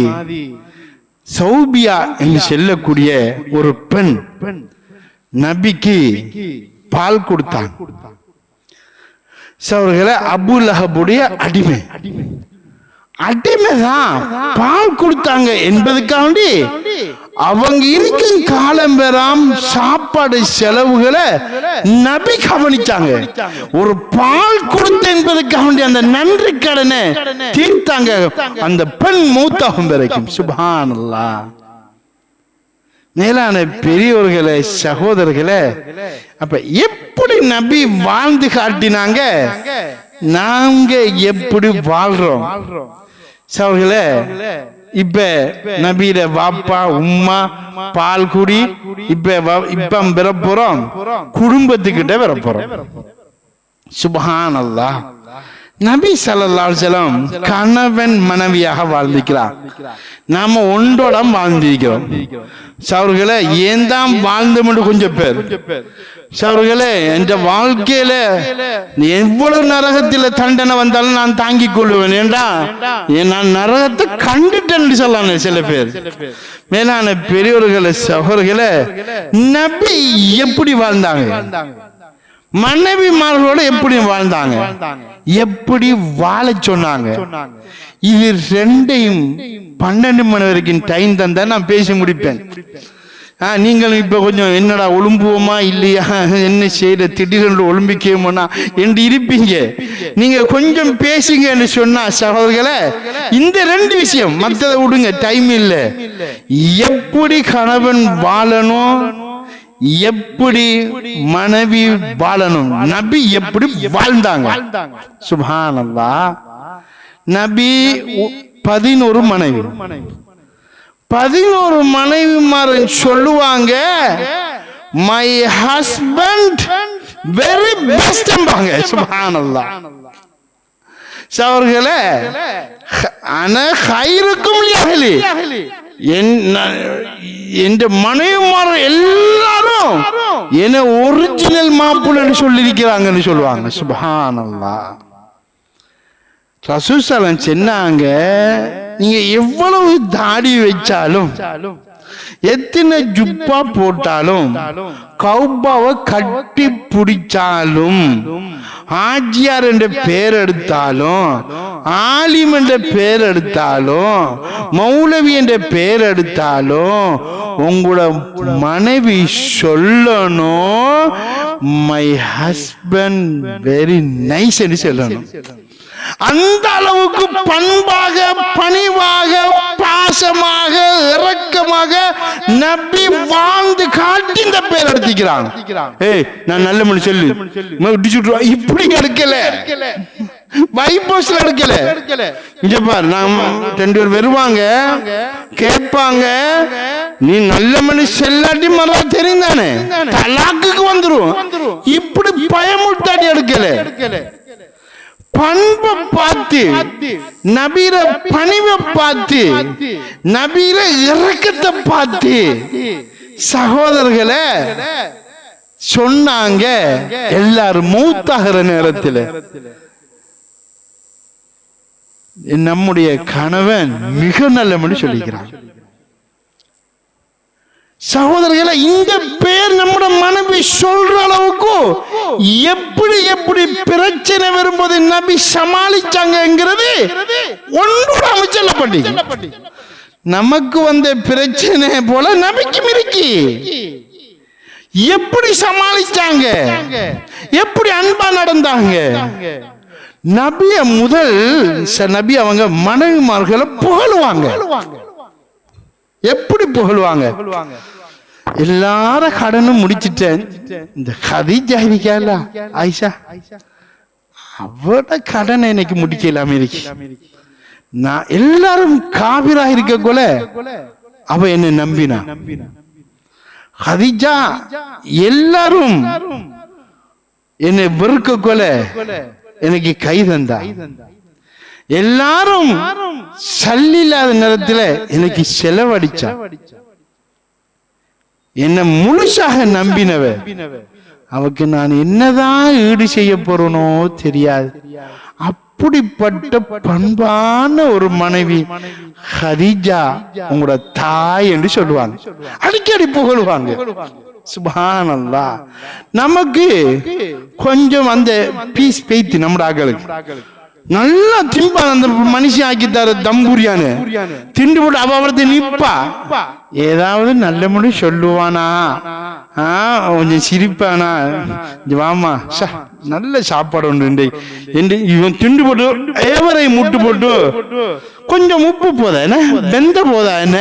சௌபியா என்று சொல்லக்கூடிய ஒரு பெண் நபிக்கு பால் கொடுத்தான். அபூ லஹபுடைய அடிமைதான் பால் கொடுத்தாங்க என்பதுக்காண்டி அவங்க இருக்கும் காலம் பெறாம் சாப்பாடு செலவுகளை நபி கவனிச்சாங்க. ஒரு பால் கொடுத்த என்பதுக்காண்டி அந்த நன்றி கடனை தீர்த்தாங்க அந்த பெண் மூத்தாகும் வரைக்கும். சுப்ஹானல்லாஹ். மேலான பெரியவர்களே சகோதரர்களே, அப்ப எப்படி நபி வாழ்ந்து காட்டினாங்க, நாங்க எப்படி வாழ்றோம் சகோதரர்களே. இப்ப நபியில வாப்பா உம்மா பால் குடி இப்ப பெறப்போறோம், குடும்பத்துக்கிட்ட பெறப்போறோம். சுப்ஹானல்லாஹ். நபி ஸல்லல்லாஹு அலைஹி வஸல்லம் கணவன் மனைவியாக வாழ்ந்துக்கிறார். நாம ஒன்றோட வாழ்ந்திருக்கிறோம். சவர்களே, ஏன் தான் வாழ்ந்தோம்னு கொஞ்சம் பேர். சவர்களே, என்ற வாழ்க்கையில எவ்வளவு நரகத்தில தண்டனை வந்தாலும் நான் தாங்கிக் கொள்வேன். ஏண்டா நான் நரகத்தை கண்டுட்டேன்னு சொல்லலாம் சில பேர். மேலான பெரியவர்களே, சகோதரர்களே, நபி எப்படி வாழ்ந்தாங்க, மனைவிமார்களோட எப்படி வாழ்ந்தாங்க, எப்படி வாழ சொன்னாங்க, இது ரெண்டையும் 12 மணி வரைக்கும் டைம் தந்தா நான் பேசி முடிப்பேன். நீங்களும் இப்ப கொஞ்சம் என்னடா ஒழும்புவோமா இல்லையா, என்ன செய்யற திடீரென்று ஒலிம்பிக்கோமா என்று இருப்பீங்க. நீங்க கொஞ்சம் பேசுங்கன்னு சொன்னா சகோதரர்களே, இந்த 2 விஷயம் மற்றதை விடுங்க, டைம் இல்லை. எப்படி கணவன் வாழணும், எப்படி மனைவி வாழணும், நபி எப்படி வாழ்ந்தாங்க. சுப்ஹானல்லாஹ். நபி 11 மனைவி, 11 மனைவிமார் சொல்லுவாங்க, மை ஹஸ்பண்ட் வெரி பெஸ்ட். சுப்ஹானல்லாஹ். சவர்களே, அன கைருக்கும் லிஅஹ்லி, என் மனைவிமார் எல்லாரும் என்ன ஒரிஜினல் மாப்பிள்ளைன்னு சொல்லியிருக்கிறாங்கன்னு சொல்லுவாங்க. சுப்ஹானல்லாஹ். ரசூல் ஸல்லல்லாஹு சொன்னாங்க, நீங்க எவ்வளவு தாடி வச்சாலும், எத்தனை ஜுப்பா போட்டாலும், கௌபாவை கட்டி பிடிச்சாலும், ஆஜியார் என்ற பேர் எடுத்தாலும், ஆலிம் என்ற பேர் எடுத்தாலும், மௌலவி என்ற பேர் எடுத்தாலும், உங்களோட மனைவி சொல்லணும், மை ஹஸ்பண்ட் வெரி நைஸ் என்று சொல்லணும். அந்த அளவுக்கு பண்பாக, பணிவாக, பாசமாக, இரக்கமாக நபி வாழ்ந்து காட்டி இந்த பேர் எடுத்துக்கிறாங்க. ஏய், நான் நல்ல மனுஷன் சொல்லு, இப்படி எடுக்கல, பைபோஸ்ல எடுக்கல. இங்க பாரு, நான் 2 பேர் வருவாங்க, கேட்பாங்க, நீ நல்ல மனுஷன் இல்லாட்டி மறா தெரிந்தானே தலாக்குக்கு வந்துரும். இப்படி பயமுட்டாடி எடுக்கல. பண்பை பார்த்து, நபீர பணிவை பார்த்து, நபீர இரக்கத்தை பார்த்து சகோதரர்களே சொன்னாங்க. எல்லாரும் மூத்தாகிற நேரத்தில் நம்முடைய கணவன் மிக நல்ல சொல்லிக்கிறான். சகோதரர்களே, இந்த பேர் நம்முடைய மனைவி சொல்ற அளவுக்கு எப்படி எப்படி பிரச்சனை வரும்போது நபி சமாளிச்சாங்கிறது ஒன்றோட அமைச்சல்லப்பட்டி. நமக்கு வந்த பிரச்சனை போல நபிக்கும் இருக்கு. எப்படி சமாளிச்சாங்க, எப்படி அன்பா நடந்தாங்க. நபிய முதல் நபி அவங்க மனைவிமார்களை புகழுவாங்க. எப்படி புகழுவாங்க? எல்லாரும் கடனும் முடிச்சிட்டேன், இந்த கதீஜா இருக்கால ஆயிஷா, அவட கடனை எனக்கு முடிக்கலாம இருக்கு. நான் எல்லாரும் காபிரா இருக்க கொல அவ என்ன நம்பினா. கதீஜா எல்லாரும் என்னை வெறுக்க கொல எனக்கு கை தந்தா. எல்லாரும் சல்லில்லாத நேரத்தில் எனக்கு செலவடிச்சா. என்ன முழுசாக நம்பினவ, அவக்கு நான் என்னதான் ஈடு செய்ய போறனோ தெரியாது. அப்படிப்பட்ட பண்பான ஒரு மனைவி கதீஜா உங்களோட தாய் என்று சொல்லுவாங்க, அடிக்கடி புகழுவாங்க. சுப்ஹானல்லாஹ். நமக்கு கொஞ்சம் அந்த பீஸ் பேய்த்து நம்ம ஆக்களுக்கு நல்லா திம்பா அந்த மனுஷன் ஆக்கித்தாரு தம்பூரியானு திண்டு போட்டு அவரது நிப்பா. ஏதாவது நல்ல மொழி சொல்லுவானா, கொஞ்சம் சிரிப்பானா, வாமா நல்ல சாப்பாடு உண்டு என்று இவன் திண்டு போட்டு ஏவரை முட்டு போட்டு கொஞ்சம் உப்பு போதா என்ன, வெந்த போதா என்ன,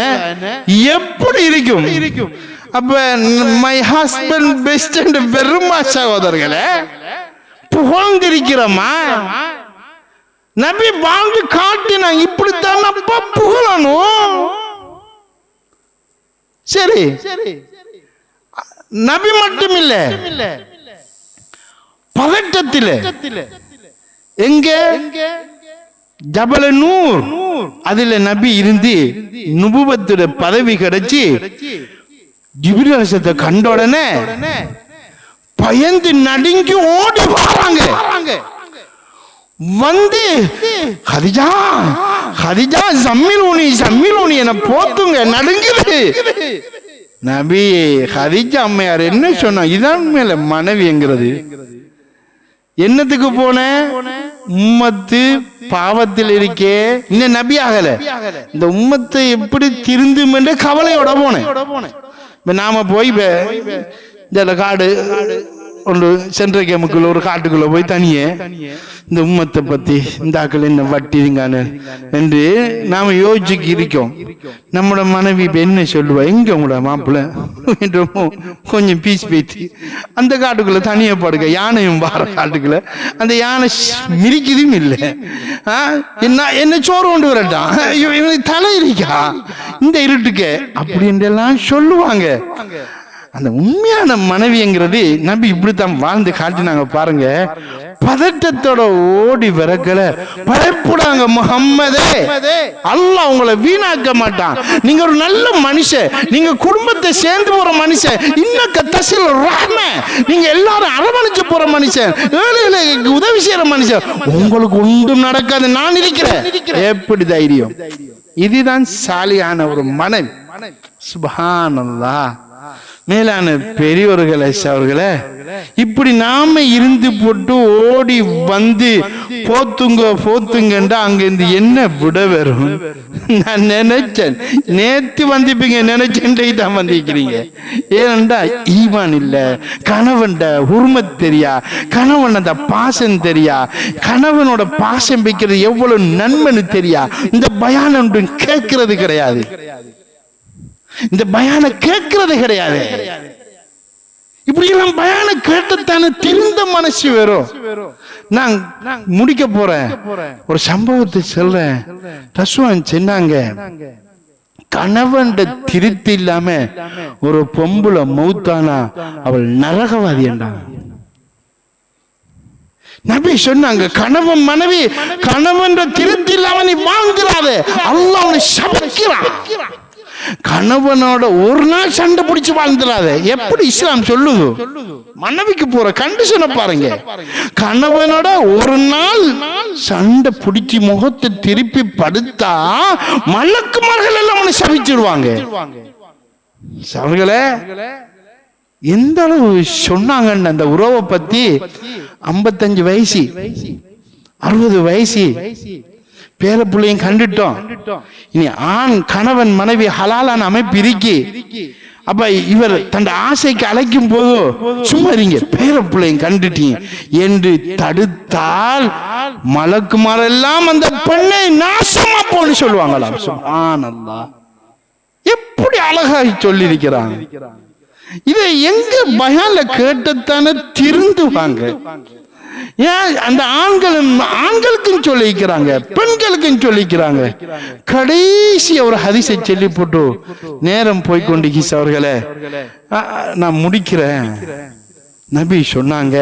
எப்படி இருக்கும்? அப்ப மை ஹஸ்பண்ட் பெஸ்ட் என்று பெருமா சகோதரர்களே புகழ்ந்திருக்கிறோமா? நபி வாழ்ந்து காட்டினா இப்படித்தான் புகழணும். சரி, நபி மட்டும் இல்ல, பதட்டத்தில் எங்க ஜபல நூர், அதுல நபி இருந்து நுபுவத்தோட பதவி கிடைச்சி ஜிப்ரீல் அலைஹிஸ்ஸலாத்தை கண்ட உடனே பயந்து நடுங்கி ஓடி வராங்க. வந்து ஹதிஜா ஹதிஜா சம்மிலூனி என போத்துங்க, நடுங்குது. நபி ஹதிஜா அம்மையார் என்ன சொன்னா, இதான் மேல மனைவிங்கிறது. என்னத்துக்கு போன? உம்மத்து பாவத்தில் இருக்கே, இன்னும் நபி ஆகல, இந்த உம்மத்தை எப்படி திருந்தும் என்று கவலையோட போனேன். நாம போய் இந்த காடு ஒன்று சென்ற கேமுக்குள்ள ஒரு காட்டுக்குள்ள போய் தனியே இந்த உம்மத்தை பத்தி இந்த ஆக்கள் என்ன வட்டிருங்கானு என்று நாம யோசிச்சுக்கு இருக்கோம். நம்மளோட மனைவி என்ன சொல்லுவா, எங்க உங்களோட மாப்பிள்ள கொஞ்சம் பீஸ் பேத்தி அந்த காட்டுக்குள்ள தனியா படுக்க, யானையும் வார காட்டுக்குள்ள அந்த யானை மிரிக்குதும் இல்லை. என்ன சோறு கொண்டு வரட்டான், தலை இருக்கா இந்த இருட்டுக்கு அப்படி என்றெல்லாம் சொல்லுவாங்க. அந்த உண்மையான மனைவிங்கிறது நபி இப்படித்தான் வாழ்ந்து காட்டினாங்க பாருங்க. பதட்டத்தோட ஓடி விறக்கல, பயப்படாங்க. முஹம்மதே, அல்லாஹ் உங்களை வீணாக்க மாட்டான். நீங்க ஒரு நல்ல மனுஷன், நீங்க குடும்பத்தை சேர்ந்து போற மனுஷன், இன்னக்க தசில் ரஹ்ம, நீங்க எல்லாரும் அரவணைச்சு போற மனுஷன், ஏழைகளுக்கு உதவி செய்யற மனுஷன், உங்களுக்கு ஒன்றும் நடக்காது, நான் இருக்கிறேன். எப்படி தைரியம்! இதுதான் சாலியான ஒரு மனைவி. சுப்ஹானல்லாஹ். மேலான பெரியவர்களே அவர்களே, இப்படி நாம இருந்து போட்டு ஓடி வந்து போத்துங்கன்றா அங்க இருந்து என்ன விட வரும்? நான் நினைச்சேன் நேத்து வந்திப்பீங்க, நினைச்சேன் தான் வந்திருக்கிறீங்க. ஏனென்றா ஈமான் இல்ல, கணவன் உரிமத் தெரியா, கணவன் அந்த பாசம் தெரியா, கணவனோட பாசம் வைக்கிறது எவ்வளவு நன்மைன்னு தெரியா. இந்த பயான் ஒன்றும் கேட்கறது கிடையாது, இந்த பயான கேட்கறது கிடையாது. இப்படி எல்லாம் பயான கேட்டத்தானே திருந்த மனசு வரும். நான் முடிக்க போறேன், ஒரு சம்பவத்தை சொல்றேன். ரசூல் சொன்னாங்க, கணவன் திருத்தி இல்லாம ஒரு பொம்புல மௌத்தானா அவள் நரகவாதி என்றாங்க. நபி சொன்னாங்க, கணவன் மனைவி கணவன் திருத்தி இல்லாம நீ வாழ்ந்துடாத, அல்லாஹ் அவனை சபிக்கிறான். கணவனோட ஒரு நாள் சண்டை பிடிச்சு வாழ்ந்துடாத. எப்படி இஸ்லாம் சொல்லுது? மனைவிக்கு போற கண்டிஷனை பாருங்க. கணவனோட ஒரு நாள் சண்டை பிடிச்சி முகத்தை திருப்பி படுத்தா மலக்குமார்கள் எல்லாம் அவனை சபிச்சிடுவாங்க. அவர்களே எந்த அளவு சொன்னாங்கன்னு அந்த உறவை பத்தி. 55 வயசு 60 வயசு பேர பிள்ளையும் கண்டுட்டோம். இனி ஆண் கணவன் மனைவி ஹலாலான அமைப்பு இருக்கி. அப்ப இவர் தன் ஆசைக்கு அழைக்கும் போது சும்மா இருங்க, பேர பிள்ளையும் கண்டுட்டீங்க என்று தடுத்தால் மலக்குமாரெல்லாம் அந்த பெண்ணை நாசமா போன்னு சொல்லுவாங்களாம். சுப்ஹானல்லாஹ், எப்படி அழகாய் சொல்லி இருக்கிறாங்க. இதை எங்க பயான்ல கேட்டத்தானே திருந்துவாங்க. ஏன் அந்த ஆண்களுக்கும் சொல்லிக்கிறாங்க, பெண்களுக்கும் சொல்லிக்கிறாங்க. கடைசி ஒரு ஹதீஸை சொல்லி போட்டு நேரம் போய்கொண்டு அவர்களே நான் முடிக்கிறேன். நபி சொன்னாங்க,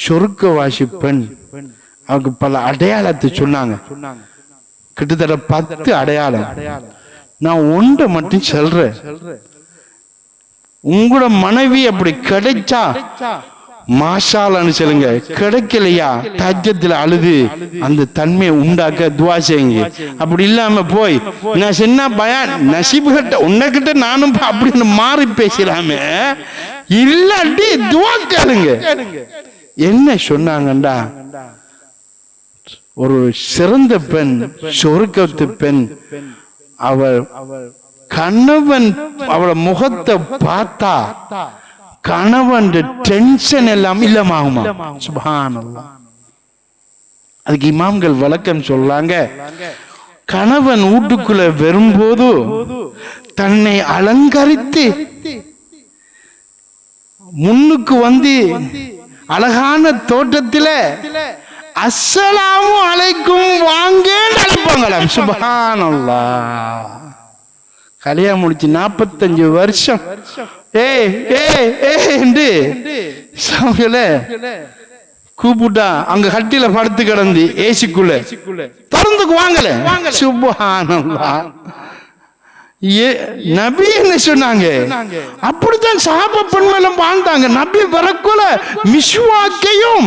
சொர்க்கவாசி பெண், அவருக்கு பல அடையாளத்தை சொன்னாங்க. கிட்டத்தட்ட 10 அடையாளம். நான் ஒன்றை மட்டும் சொல்றேன். உங்களோட மனைவி அப்படி கிடைச்சா மாஷாலான்னு சொல்லுங்க, கிடைக்கலையா தஜ்ஜத்துல அழுது அந்த தன்மையை உண்டாக்க துவா செய்யுங்க. அப்படி இல்லாம போய் நான் சின்ன பயான் நசீபு கிட்ட உன்கிட்ட நானும் அப்படின்னு மாறி பேசலாமே, இல்லாட்டி துவா கேளுங்க. என்ன சொன்னாங்கண்டா, ஒரு சிறந்த பெண், சொர்க்கத்து பெண், அவள் கணவன் அவள முகத்தை பார்த்தா கணவன் டென்ஷன் எல்லாம் இல்லமாகுமா. சுப்ஹானல்லாஹ். அதுக்கு இமாம்கள் விளக்கம் சொல்றாங்க, கணவன் வீட்டுக்குள்ள வரும்போது தன்னை அலங்கரித்து முன்னுக்கு வந்து அழகான தோட்டத்தில அஸ்ஸலாமு அலைக்கும் வாங்க அழைப்பாங்களாம். சுப்ஹானல்லாஹ். கல்யாணம் முடிச்சு 45 வருஷம் என்று கூப்பிட்டா அங்க கட்டில படுத்து கிடந்து ஏசிக்குள்ள திறந்துக்கு வாங்கல. சுப்ஹானல்லாஹ். நபி என்ன சொன்னாங்க? அப்படித்தான் சஹாபா பெண்களும் வாழ்ந்தாங்க. நபி வரக்குள்ள மிஸ்வாக்கையும்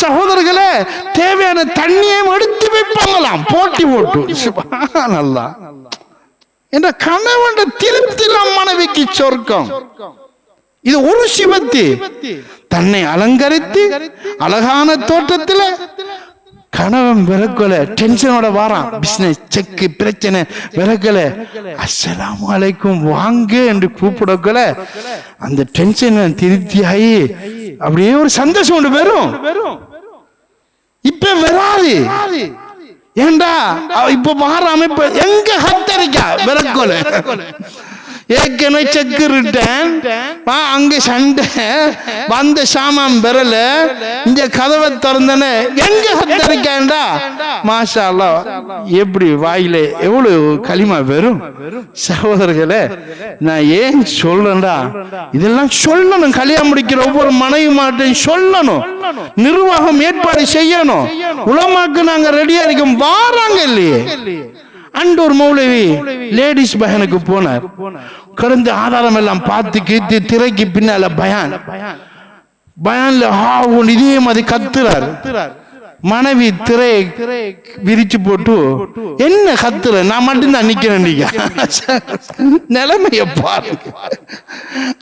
சகோதரர்களே தேவையான தண்ணியையும் எடுத்து வைப்பாங்களாம் போட்டி போட்டு. சுப்ஹானல்லாஹ். என்ற கணவன் திருப்திலாம் மனைவிக்கு சொர்க்கம். இது ஒரு சிவத்தி தன்னை அலங்கரித்து அழகான தோற்றத்தில் கணவன் விறக்கல டென்ஷனோட வாரான். பிசினஸ் செக்கு பிரச்சனை விறக்கல. அஸ்ஸலாமு அலைக்கும் வாங்க என்று கூப்பிடக்கல அந்த டென்ஷன் திருப்தியாகி அப்படியே ஒரு சந்தோஷம் ஒன்று வரும். இப்ப வராது. ஏண்டா இப்ப மாற அமைப்பு எங்க ஹத்தரிக்கா விறக்கல ஏற்கனவே செக்குருட்டேன் அங்க சண்டை வந்த சாமான் பெறல இந்த கதவை திறந்தன எங்க ஹத்தரிக்கா. மாஷா அல்லாஹ் எப்படி வாயில எவ்வளவு களிமா வரும். சகோதரர்களே நான் ஏன் சொல்றேன்டா இதெல்லாம் சொல்லணும். கல்யாணம் முடிக்கிற ஒவ்வொரு மனைவி மாட்டையும் சொல்லணும். நிர்வாகம் ஏற்பாடு செய்யணும். உலமாக்கு நாங்க ரெடியா இருக்கோம் வாராங்க இல்லையே. அண்ட் ஒரு மௌலவி லேடிஸ் பயானுக்கு போனார். கடந்த ஆதாரம் எல்லாம் பார்த்து கீத்து திரைக்கு பின்னால பயான்ல இதே மாதிரி கத்துறார். மனைவி திரை விரிச்சு போட்டு என்ன கத்துற நான் மட்டும்தான் நிக்கிறேன். நிலைமைய பாருங்க.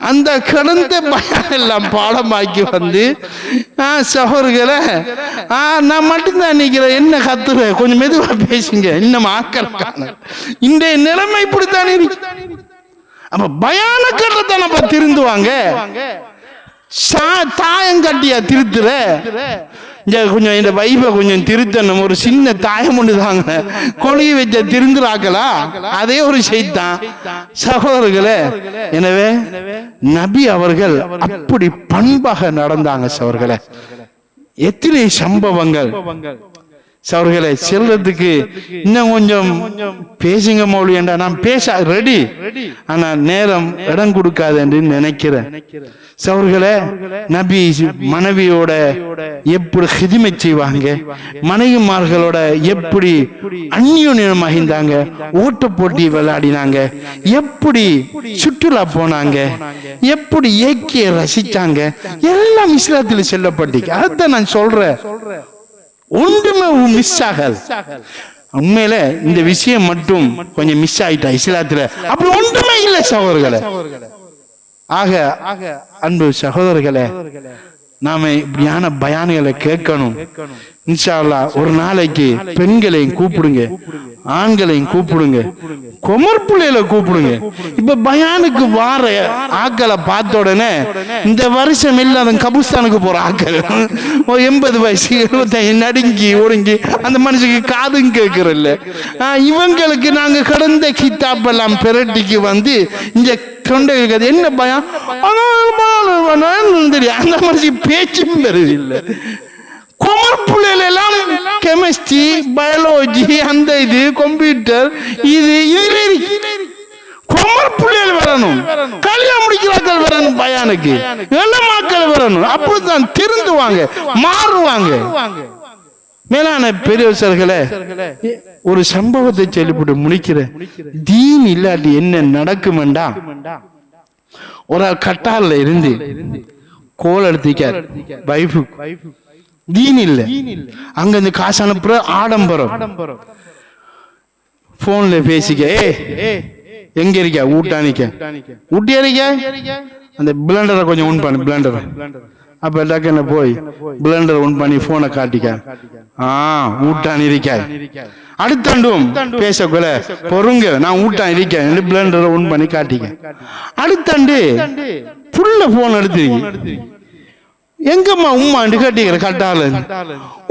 அந்த கடந்த பயம் எல்லாம் பாடமாக்கி வந்து சகோதரர்களே நான் மட்டும்தான் நிக்கிறேன் என்ன கத்துற கொஞ்சம் மெதுவா பேசுங்க இன்னும் ஆக்கல. இந்த நிலைமை இப்படித்தான் இருக்கு. அப்ப பயான கட்டத்தான் நம்ம திருந்துவாங்க. தாயம் கட்டியா திருத்துற கொஞ்சம் இந்த வைபை கொஞ்சம் திருத்தணும். ஒரு சின்ன தாயம் ஒன்று தாங்க கொழுகி வச்ச திருந்துறாங்களா அதே ஒரு செய்தான் சகோதரர்களே. எனவே நபி அவர்கள் அப்படி பண்பாக நடந்தாங்க சகோதரர்களே. எத்தனை சம்பவங்கள் சகோதரர்களே. செல்றதுக்கு இன்னும் கொஞ்சம் பேசுங்க மௌலியண்டா நான் பேச ரெடி. ஆனா நேரம் இடம் கொடுக்காது என்று நினைக்கிறேன் சகோதரர்களே. நபி மனைவியோட எப்படி ஹிதுமத் செய்வாங்க, மனைவிமார்களோட எப்படி அந்யோன்யம் மகிழ்ந்தாங்க, ஓட்ட போட்டி விளையாடினாங்க, எப்படி சுற்றுலா போனாங்க, எப்படி இயற்கையை ரசிச்சாங்க, எல்லாம் இஸ்லாத்தில் சொல்லப்பட்டிருக்கு. அதான் நான் சொல்றேன் ஒன்றுமே மிஸ் ஆகாது. உண்மையில இந்த விஷயம் மட்டும் கொஞ்சம் மிஸ் ஆயிட்டா இஸ்லாத்துல அப்படி ஒன்றுமே இல்லை சகோதரர்களே. ஆக அன்பு சகோதரர்களே நாம இப்படியான பயான்களை கேட்கணும். இன்ஷா அல்லாஹ் ஒரு நாளைக்கு பெண்களையும் கூப்பிடுங்க, ஆண்களையும் கூப்பிடுங்க, குமர் பிள்ளைகளை கூப்பிடுங்க. இப்ப பயானுக்கு வார ஆக்களை பார்த்த உடனே இந்த வருஷம் இல்லாத கபுஸ்தானுக்கு போற ஆக்கள் 80 வயசு 75 நடுங்கி ஒடுங்கி அந்த மனுஷனுக்கு காதும் கேட்கறல்ல. இவங்களுக்கு நாங்க கடந்த கித்தாப்பெல்லாம் பெரட்டிக்கு வந்து இந்த தொண்டைகள் என்ன பயம் தெரியும். அந்த மாதிரி பேச்சும் பெறுது இல்லை. குமர் பிள்ளைகள் எல்லாம் கெமிஸ்ட்ரி பயாலஜி அந்த இது கம்ப்யூட்டர் இது குமர் பிள்ளைகள் வரணும். கல்யாணம் முடிக்கிறார்கள் வரணும். பயானுக்கு மக்கள் வரணும். அப்படித்தான் திருந்துவாங்க மாறுவாங்க. மேலான பெரியவர்களே ஒரு சம்பவத்தை சொல்லிவிட்டு முடிக்கிறேன். தீன் இல்லாட்டி என்ன நடக்குமெண்டா ஒரு கட்டால இருந்து கோல் எடுத்திக்க வைஃபு தீன் இல்ல அங்க இருந்து காசு அனுப்புற ஆடம்பரம் போன்ல பேசிக்க எங்க இருக்க ஊட்டானிக்க ஊட்டியா இருக்க அந்த பிளண்டரை கொஞ்சம் ஒன் பண்ணு பிளண்டரை அப்ப டக்குன்னு போய் பிளண்டர் ஒன் பண்ணி போனை காட்டிக்க ஊட்டான் இருக்காய் அடுத்தாண்டும் பேசக்குள்ள பொறுங்க நான் ஊட்டான் இருக்கேன் பிளண்டரை ஒன் பண்ணி காட்டிக்க அடுத்தாண்டு புள்ள போன் எடுத்துருக்கீங்க எங்கம்மா உம்மாண்டு கட்டிக்கிற கட்டால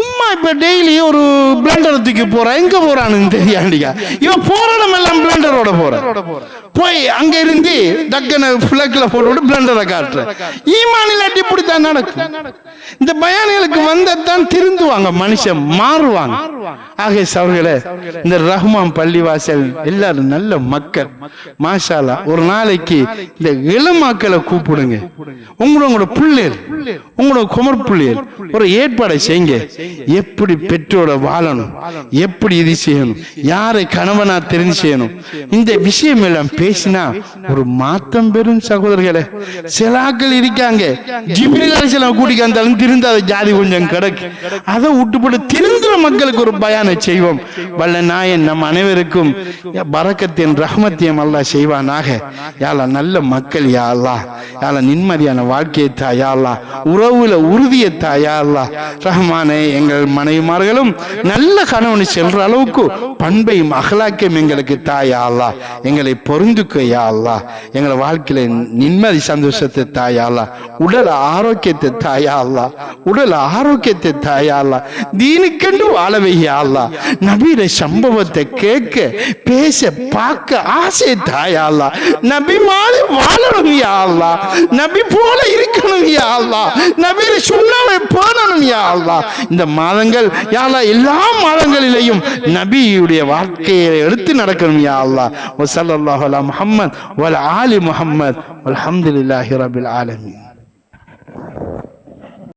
உம்மா இப்ப டெய்லி ஒரு பிளண்டர் தூக்கி போறா எங்க போறான்னு தெரியாண்டிக்கா இவன் போறடம் எல்லாம் பிளண்டரோட போற போய் அங்க இருந்து டக்குன்னு பிளக்ல போட்டு பிளண்டரை காட்டுற ஈமான் இல்லாட்டி இப்படித்தான் நடக்கும். இந்த பயானிகளுக்கு வந்ததான் திருந்துவாங்க மனுஷன் மாறுவாங்க. ஆக சவர்களே இந்த ரஹ்மான் பள்ளிவாசல் எல்லாரும் நல்ல மக்கள் மாஷா அல்லாஹ் ஒரு நாளைக்கு இந்த இளமாக்களை கூப்பிடுங்க. உங்களோட பிள்ளைகள் உங்களோட குமர்ப்புள்ளியல் ஒரு ஏற்பாடை செய்யுங்க. எப்படி பெற்றோட வாழணும், எப்படி இது செய்யணும், யாரை கணவனா தெரிஞ்சு செய்யணும், இந்த விஷயம் எல்லாம் பேசினா ஒரு மாற்றம் பெறும் சகோதரர்களே. சிலாக்கள் இருக்காங்க, ஜிப்ரீல் அலைஹிஸ்ஸலாம் கூட்டிக்கு வந்தாலும் திருந்தாத ஜாதி கொஞ்சம் கிடக்கு. அதை விட்டுப்பட்டு திருந்துற மக்களுக்கு ஒரு பயானை செய்வோம். வல்ல நாயன் நம் அனைவருக்கும் பரக்கத்தின் ரஹ்மத்தியம் அல்லாஹ் செய்வானாக. யா அல்லாஹ் நல்ல மக்கள் யா அல்லாஹ், யா அல்லாஹ் நிம்மதியான வாழ்க்கையை தா யா அல்லாஹ், உறவுல உறுதியை தா யா அல்லாஹ். ரஹ்மானே எங்கள் மனைவிமார்களும் நல்ல கணவனை செல்ற அளவுக்கு பண்பையும் அகலாக்கையும் எங்களுக்கு தா யா அல்லாஹ். எங்களை பொருந்துக்க யா அல்லாஹ். எங்களை வாழ்க்கையில நிம்மதி சந்தோஷத்தை தா யா அல்லாஹ். உடல் ஆரோக்கியத்தை தா யா அல்லாஹ். உடல் ஆரோக்கியத்தை தா யா அல்லாஹ். தீனுக்கென்று வாழவை யா அல்லாஹ். நபியோட சம்பவத்தை கேட்க பேச பார்க்க ஆசை தா யா அல்லாஹ். நபி மாதிரி வாழணும் யா அல்லாஹ். நபி போல இருக்கணும் யா அல்லாஹ். நபியோட சுன்னாவை போடணும் யா அல்லாஹ். இந்த மாதங்கள் யா அல்லாஹ் எல்லா மாதங்களிலேயும் நபியுடைய வாழ்க்கையை எடுத்து நடக்கணும் யா அல்லாஹ். வ ஸல்லல்லாஹு அலா முஹம்மத் வ அலா ஆலி முஹம்மத் வல்ஹம்துலில்லாஹி ரப்பில் ஆலமீன்.